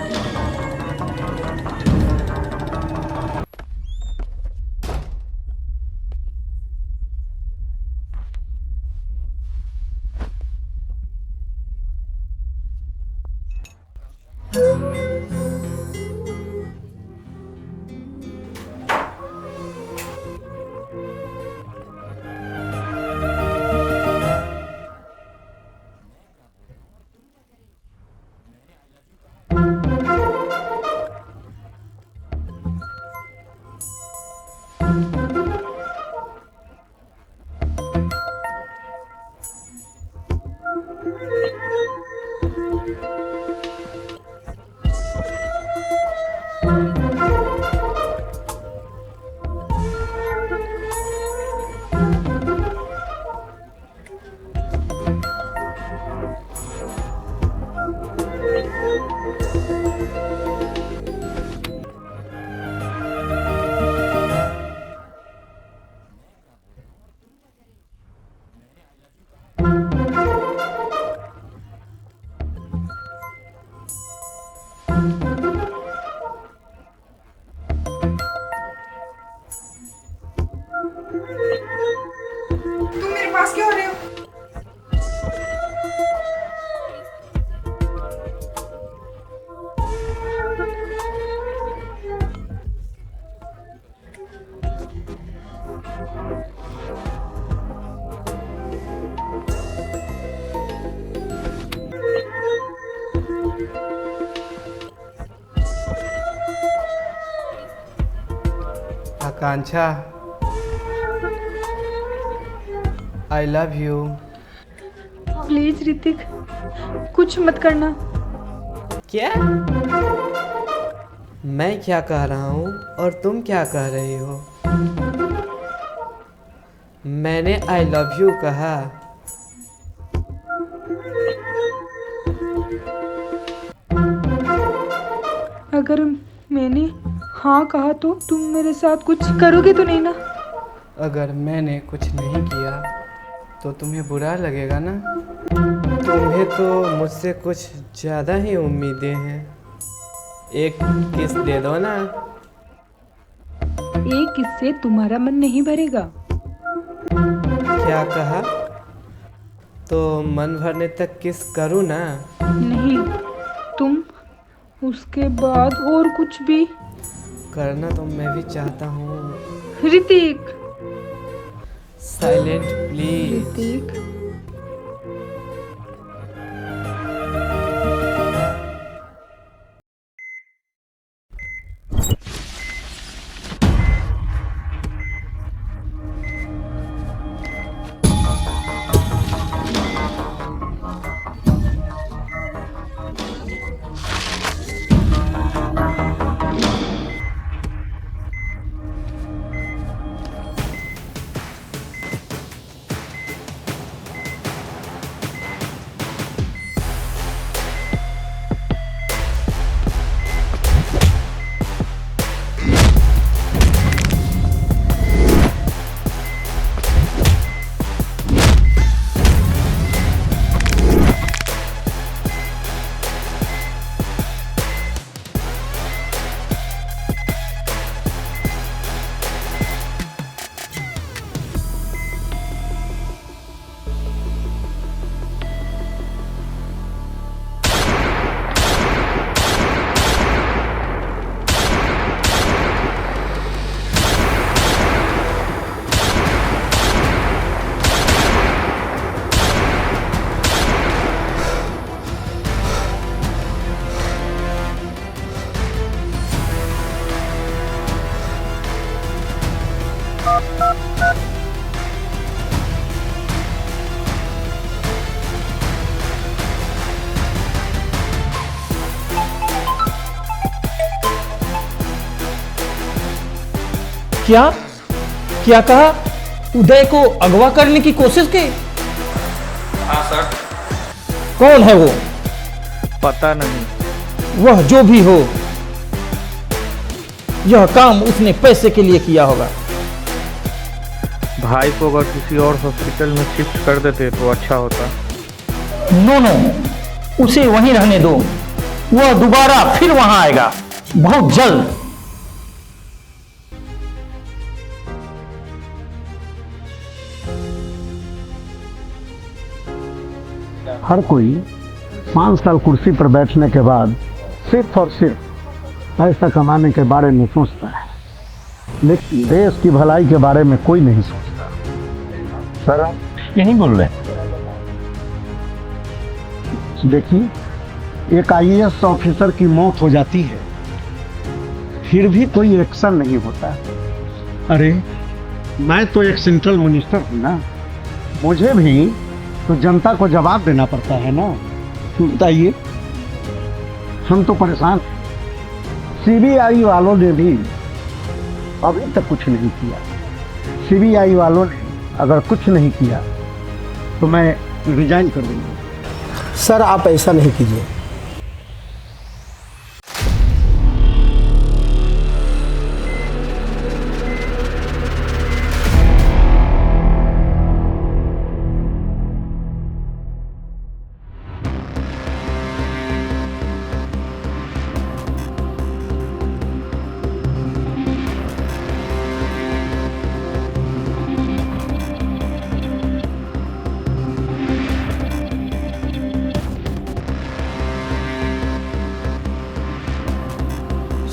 तुम मेरे पास क्यों आ रहे हो? Akanksha, I love you. Please Hrithik, कुछ मत करना। क्या? मैं क्या कह रहा हूँ और तुम क्या कह रही हो? मैंने आई लव यू कहा। अगर मैंने हाँ कहा तो तुम मेरे साथ कुछ करोगे तो नहीं ना? अगर मैंने कुछ नहीं किया तो तुम्हें बुरा लगेगा ना? तुम्हें तो मुझसे कुछ ज़्यादा ही उम्मीदें हैं। एक किस दे दो ना। एक किस से तुम्हारा मन नहीं भरेगा। क्या कहा? तो मन भरने तक किस करूँ ना? नहीं, तुम उसके बाद और कुछ भी करना तो मैं भी चाहता हूँ। Hrithik, silent please. ऋतिक, क्या क्या कहा? उदय को अगवा करने की कोशिश की? हाँ सर। कौन है वो? पता नहीं। वह जो भी हो, यह काम उसने पैसे के लिए किया होगा। भाई को अगर किसी और हॉस्पिटल में शिफ्ट कर देते तो अच्छा होता। नो नो, उसे वहीं रहने दो, वह दोबारा फिर वहां आएगा बहुत जल्द। हर कोई 5 साल कुर्सी पर बैठने के बाद सिर्फ और सिर्फ पैसा कमाने के बारे में सोचता है, लेकिन देश की भलाई के बारे में कोई नहीं सोचता। सर आप यही बोल रहे हैं? देखिए, एक IAS ऑफिसर की मौत हो जाती है, फिर भी कोई एक्शन नहीं होता। अरे मैं तो एक सेंट्रल मिनिस्टर हूँ ना, मुझे भी तो जनता को जवाब देना पड़ता है ना। बताइए, हम तो परेशान हैं। CBI वालों ने भी अभी तक कुछ नहीं किया। CBI वालों ने अगर कुछ नहीं किया तो मैं रिजाइन कर दूंगा। सर आप ऐसा नहीं कीजिए।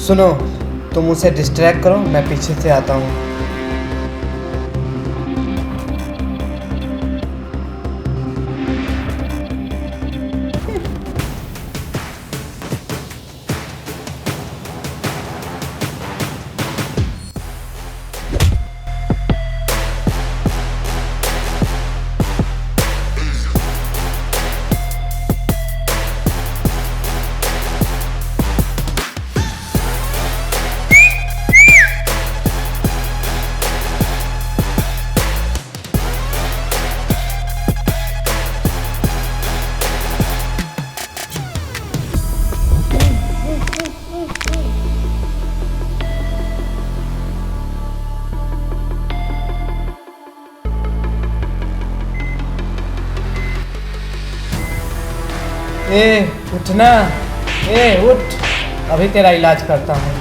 सुनो, तुम उसे डिस्ट्रैक्ट करो, मैं पीछे से आता हूँ। उठना, उठ, अभी तेरा इलाज करता हूँ।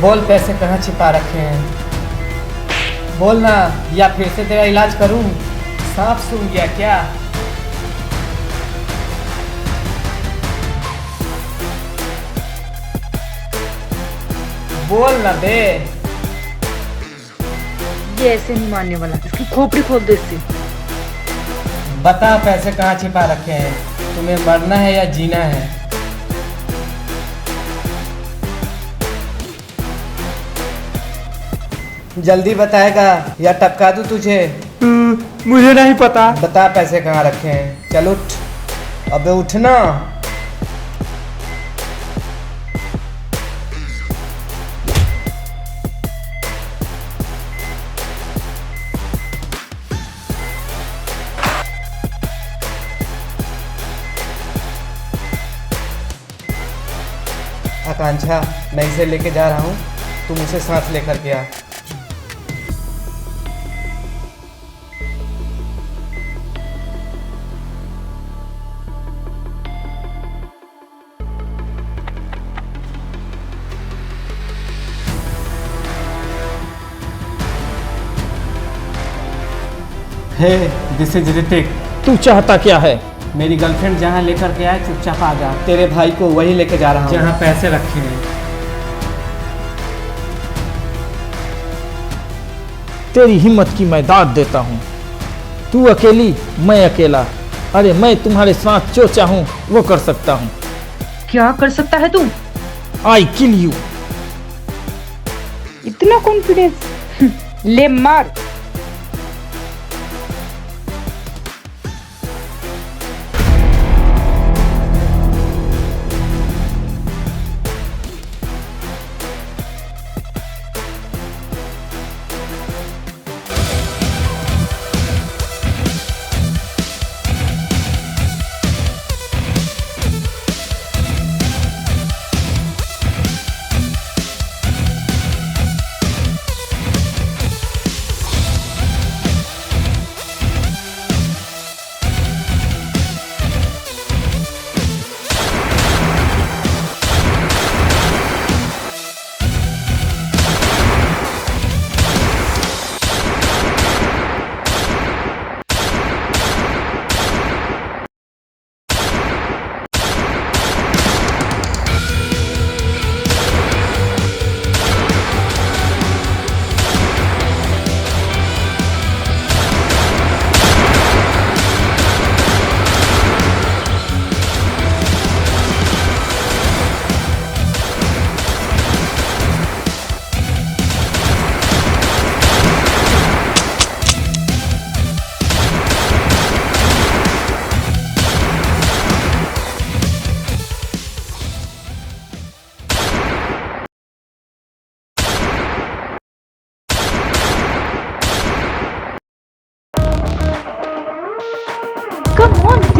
बोल, पैसे कहाँ छिपा रखे हैं? बोल ना, या फिर से तेरा इलाज करूँ? सांप सूंघ गया क्या? बोल ना बे। ये ऐसे नहीं मानने वाला, इसकी खोपड़ी खोद दो इससे। बता, पैसे कहाँ छिपा रखे हैं? तुम्हें मरना है या जीना है? जल्दी बताएगा या टपका दूं तुझे? मुझे नहीं पता। बता पैसे कहाँ रखे हैं। चल उठ, अबे उठना। आकांक्षा, मैं इसे लेके जा रहा हूँ, तुम उसे साथ लेकर के आ। हे, दिस इज ऋतिक। तू चाहता क्या है? मेरी गर्लफ्रेंड जहाँ लेकर के आए चुपचाप आ जा। तेरे भाई को वही लेके जा रहा हूँ जहाँ पैसे रखे हैं। तेरी हिम्मत की मैं दाद देता हूँ। तू अकेली, मैं अकेला। अरे मैं तुम्हारे साथ जो चाहूँ वो कर सकता हूँ। क्या कर सकता है तू? आई किल यू। इतना कॉन्फिडेंस? ले मार।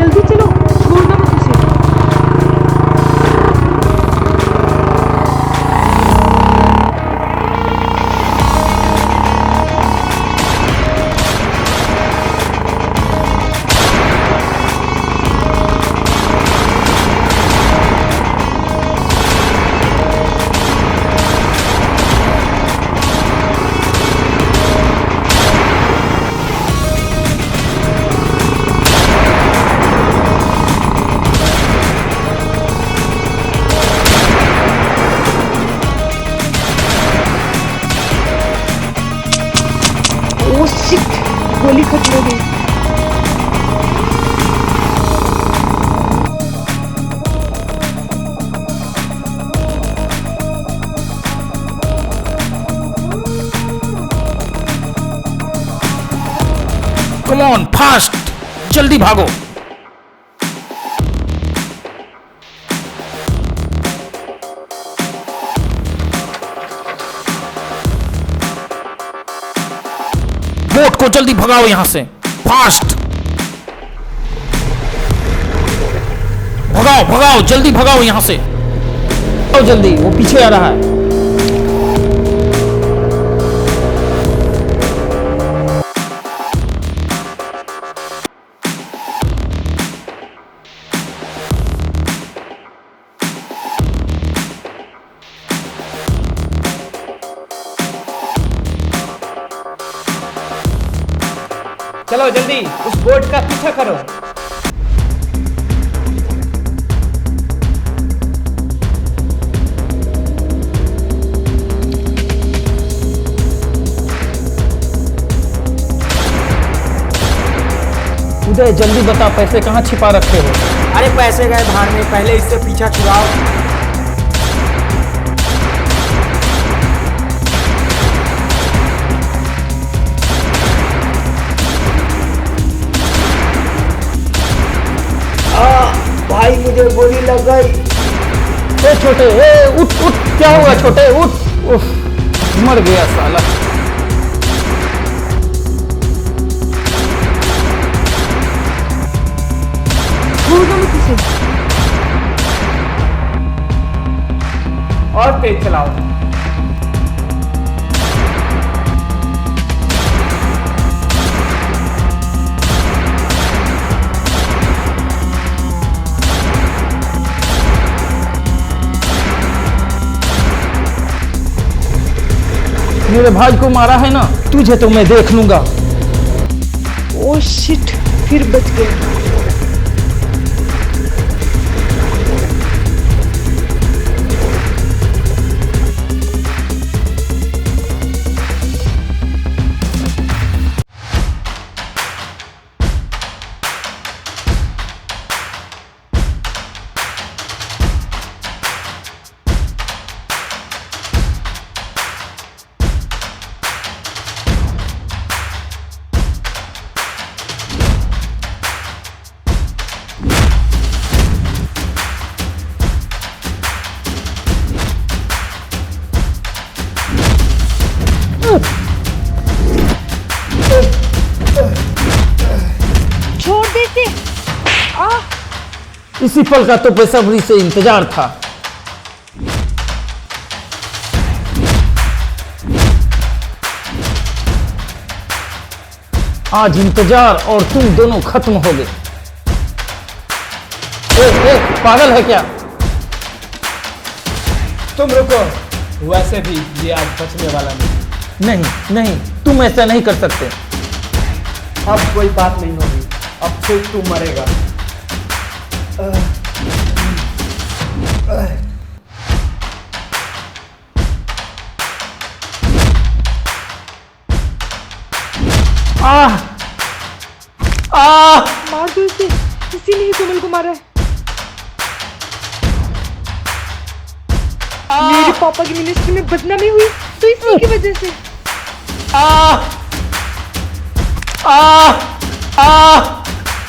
जल्दी चलो, छोड़ना मत उसे। ओह शिट, गोली खत्म हो गई। कम ऑन फास्ट, जल्दी भागो। बोट को जल्दी भगाओ यहां से, फास्ट भगाओ भगाओ, जल्दी भगाओ यहां से, आओ जल्दी, वो पीछे आ रहा है। चलो जल्दी उस बोट का पीछा करो। उदय जल्दी बता, पैसे कहाँ छिपा रखे हो? अरे पैसे गए भाड़ में, पहले इससे पीछा छुड़ाओ। भाई मुझे गोली लग गई। ए छोटे, ए उठ उठ, क्या हुआ छोटे, उठ। उफ, मर गया साला। छोड़ना मत उसे। और तेज चलाओ। मेरे भाई को मारा है ना, तुझे तो मैं देख लूंगा। ओह शिट, फिर बच गए। छोड़ देते। इसी पल का तो बेसब्री से इंतजार था। आज इंतजार और तुम दोनों खत्म हो गए। पागल है क्या? तुम रुको, वैसे भी ये आज बचने वाला नहीं। नहीं नहीं, तुम ऐसा नहीं कर सकते। अब कोई बात नहीं होगी, अब सिर्फ तू मरेगा। मार दो इसे, इसी ने ही कोमल को मारा है। मेरे पापा की मिनिस्ट्री में बदनामी हुई तो इसी की वजह से।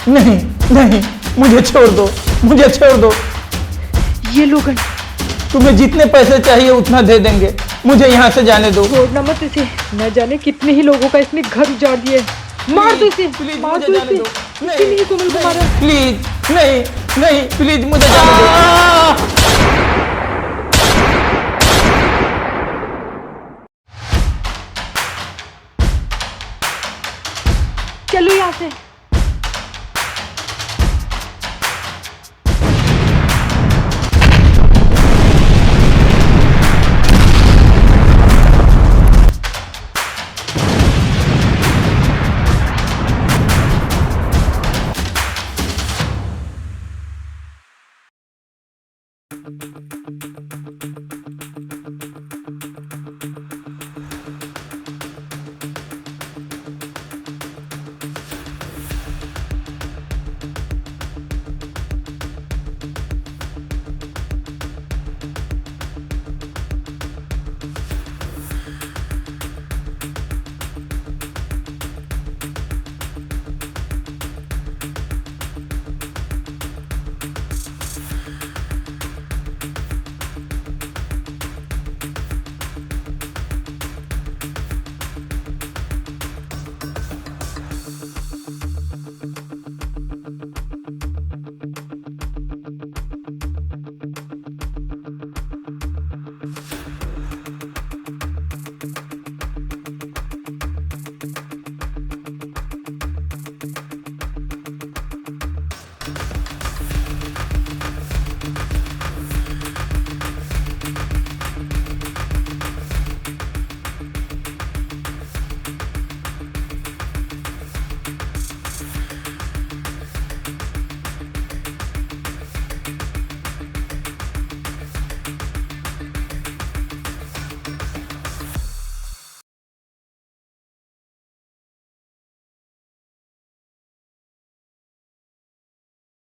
नहीं नहीं, मुझे छोड़ दो, मुझे छोड़ दो। ये लोगन, तुम्हें जितने पैसे चाहिए उतना दे देंगे, मुझे यहाँ से जाने दो। छोड़ना मत इसे, न जाने कितने ही लोगों का इसने घर उजाड़ दिया है। मार दो इसे, प्लीज मार मुझे दो जाने इसे। दो। इसीलिए कोमल को मारा। प्लीज नहीं नहीं प्लीज मुझे जाने दो। चलो यहाँ से।